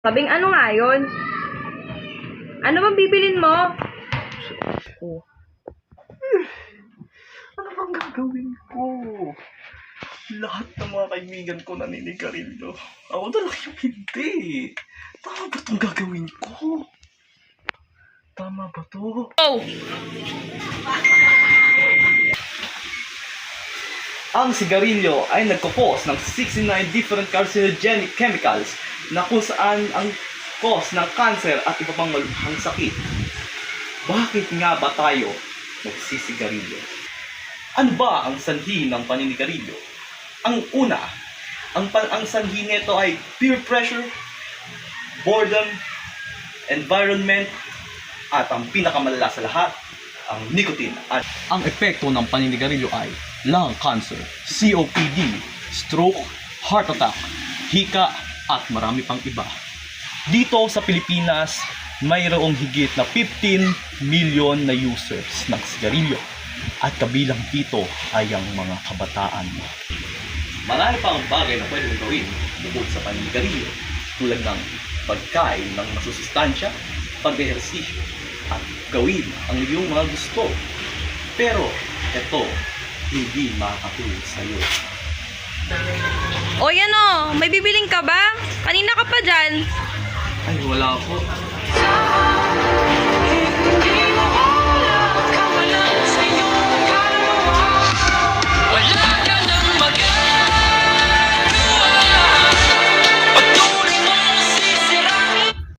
Sabing ano nga yun? Ano bang bibilin mo? Oh. Ano bang gagawin ko? Lahat ng mga kaibigan ko naninigarilyo. Ako na lang yung hindi. Tama ba itong gagawin ko? Tama ba to? Oh! Ang sigarilyo ay nagkakos ng 69 different carcinogenic chemicals na kung saan ang cause ng cancer at iba pang malubhang sakit. Bakit nga ba tayo nagsisigarilyo? Ano ba ang sanhi ng paninigarilyo? Ang una, ang sanhi nito ay peer pressure, boredom, environment, at ang pinakamalala sa lahat, ang nicotine. At ang epekto ng paninigarilyo ay lung cancer, COPD, stroke, heart attack, hika, at marami pang iba. Dito sa Pilipinas, mayroong higit na 15 million na users ng sigarilyo at kabilang dito ay ang mga kabataan. Marami pa ang bagay na pwede mong gawin bukod sa paninigarilyo tulad ng pagkain ng masusustansya, pag-ehersisyo, at gawin ang iyong mga gusto. Pero ito, hindi makakatulong sa'yo. O yan o, may bibiling ka ba? Kanina ka pa dyan. Ay, wala po.